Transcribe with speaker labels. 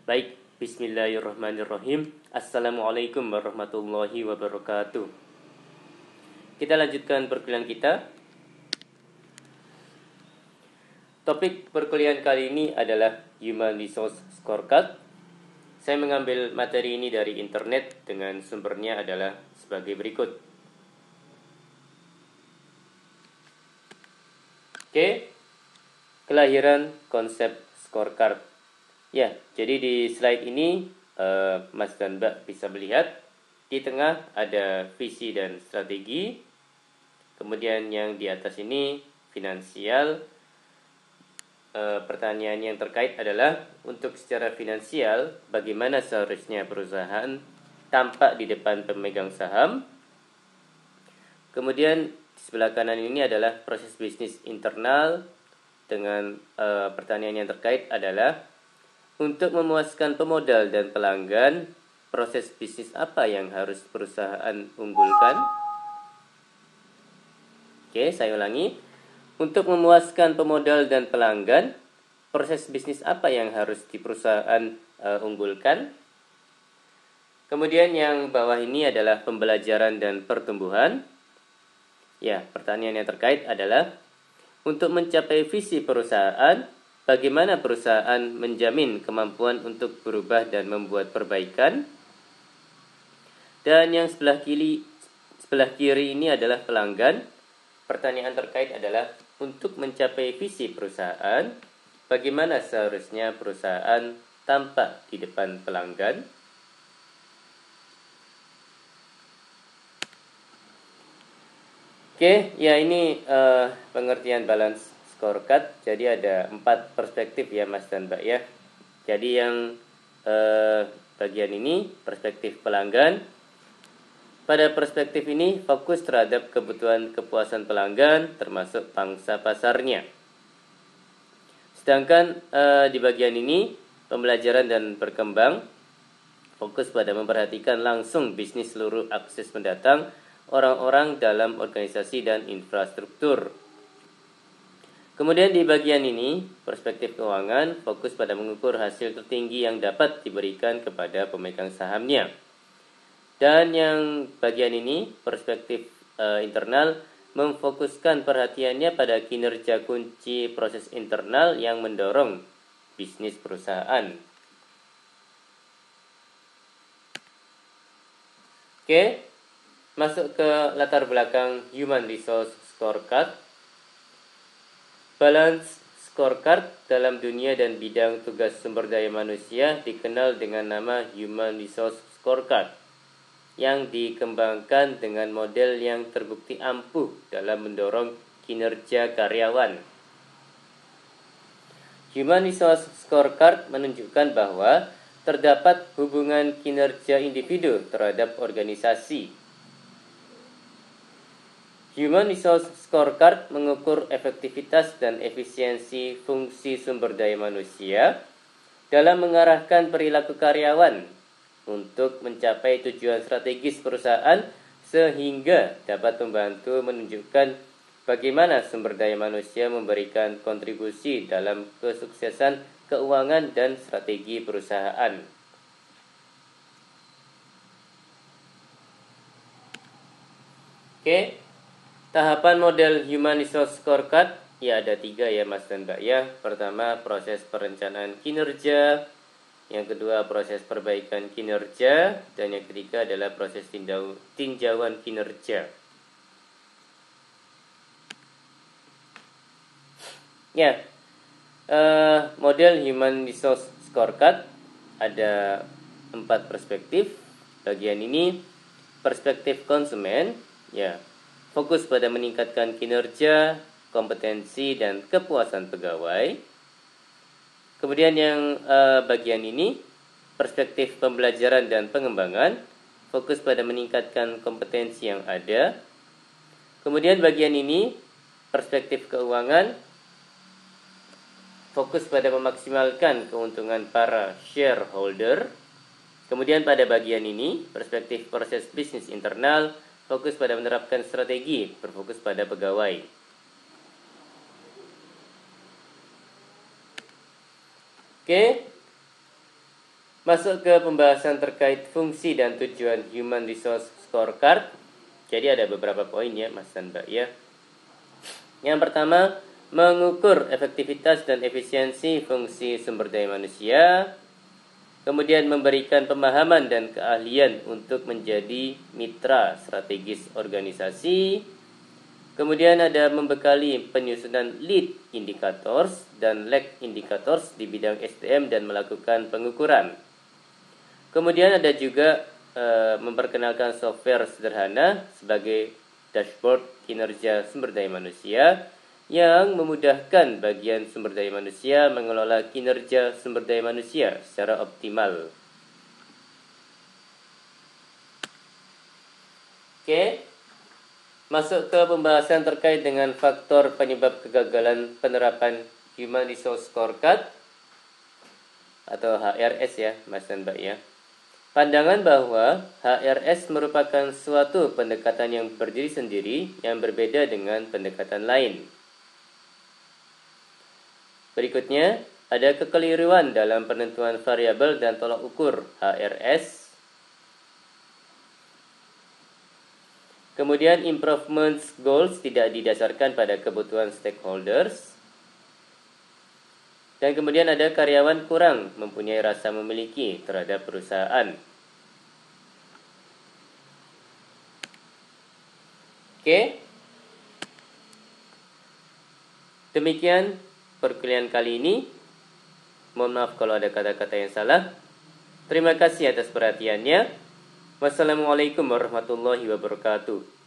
Speaker 1: Baik, bismillahirrahmanirrahim. Assalamualaikum warahmatullahi wabarakatuh. Kita lanjutkan perkuliahan kita. Topik perkuliahan kali ini adalah Human Resource Scorecard. Saya mengambil materi ini dari internet dengan sumbernya adalah sebagai berikut. Oke, kelahiran konsep scorecard. Ya, jadi di slide ini Mas dan Mbak bisa melihat di tengah ada visi dan strategi. Kemudian yang di atas ini finansial. Pertanyaan yang terkait adalah untuk secara finansial bagaimana seharusnya perusahaan tampak di depan pemegang saham. Kemudian di sebelah kanan ini adalah proses bisnis internal dengan pertanyaan yang terkait adalah untuk memuaskan pemodal dan pelanggan, proses bisnis apa yang harus perusahaan unggulkan? Oke, saya ulangi. Untuk memuaskan pemodal dan pelanggan, proses bisnis apa yang harus di perusahaan unggulkan? Kemudian yang bawah ini adalah pembelajaran dan pertumbuhan. Ya, pertanyaan yang terkait adalah untuk mencapai visi perusahaan, bagaimana perusahaan menjamin kemampuan untuk berubah dan membuat perbaikan? Dan yang sebelah kiri ini adalah pelanggan. Pertanyaan terkait adalah untuk mencapai visi perusahaan, bagaimana seharusnya perusahaan tampak di depan pelanggan? Oke, ya ini pengertian balance scorecard. Jadi ada 4 perspektif ya Mas dan Mbak ya. Jadi yang bagian ini perspektif pelanggan. Pada perspektif ini fokus terhadap kebutuhan kepuasan pelanggan termasuk pangsa pasarnya. Sedangkan di bagian ini pembelajaran dan berkembang fokus pada memperhatikan langsung bisnis seluruh akses mendatang orang-orang dalam organisasi dan infrastruktur. Kemudian di bagian ini, perspektif keuangan fokus pada mengukur hasil tertinggi yang dapat diberikan kepada pemegang sahamnya. Dan yang bagian ini, perspektif internal memfokuskan perhatiannya pada kinerja kunci proses internal yang mendorong bisnis perusahaan. Oke, masuk ke latar belakang Human Resource Scorecard. Balance Scorecard dalam dunia dan bidang tugas sumber daya manusia dikenal dengan nama Human Resource Scorecard yang dikembangkan dengan model yang terbukti ampuh dalam mendorong kinerja karyawan. Human Resource Scorecard menunjukkan bahwa terdapat hubungan kinerja individu terhadap organisasi. Human Resource Scorecard mengukur efektivitas dan efisiensi fungsi sumber daya manusia dalam mengarahkan perilaku karyawan untuk mencapai tujuan strategis perusahaan sehingga dapat membantu menunjukkan bagaimana sumber daya manusia memberikan kontribusi dalam kesuksesan keuangan dan strategi perusahaan. Oke. Tahapan model Human Resource Scorecard ya ada 3 ya Mas dan Mbak ya. Pertama proses perencanaan kinerja, yang kedua proses perbaikan kinerja, dan yang ketiga adalah proses tinjauan kinerja. Ya, model Human Resource Scorecard ada 4 perspektif. Bagian ini perspektif konsumen ya. Fokus pada meningkatkan kinerja, kompetensi, dan kepuasan pegawai. Kemudian yang bagian ini, perspektif pembelajaran dan pengembangan, fokus pada meningkatkan kompetensi yang ada. Kemudian bagian ini, perspektif keuangan, fokus pada memaksimalkan keuntungan para shareholder. Kemudian pada bagian ini, perspektif proses bisnis internal, fokus pada menerapkan strategi, berfokus pada pegawai. Oke, Masuk ke pembahasan terkait fungsi dan tujuan Human Resource Scorecard. Jadi ada beberapa poin ya Mas dan Mbak ya. Yang pertama, mengukur efektivitas dan efisiensi fungsi sumber daya manusia. Kemudian memberikan pemahaman dan keahlian untuk menjadi mitra strategis organisasi. Kemudian ada membekali penyusunan lead indicators dan lag indicators di bidang SDM dan melakukan pengukuran. Kemudian ada juga memperkenalkan software sederhana sebagai dashboard kinerja sumber daya manusia yang memudahkan bagian sumber daya manusia mengelola kinerja sumber daya manusia secara optimal. Oke, masuk ke pembahasan terkait dengan faktor penyebab kegagalan penerapan Human Resource Scorecard atau HRS ya, Mas dan Mbak ya. Pandangan bahwa HRS merupakan suatu pendekatan yang berdiri sendiri yang berbeda dengan pendekatan lain. Berikutnya, ada kekeliruan dalam penentuan variabel dan tolak ukur HRS. Kemudian, improvement goals tidak didasarkan pada kebutuhan stakeholders. Dan kemudian ada karyawan kurang mempunyai rasa memiliki terhadap perusahaan. Oke. Demikian perkuliahan kali ini. Mohon maaf kalau ada kata-kata yang salah. Terima kasih atas perhatiannya. Wassalamualaikum warahmatullahi wabarakatuh.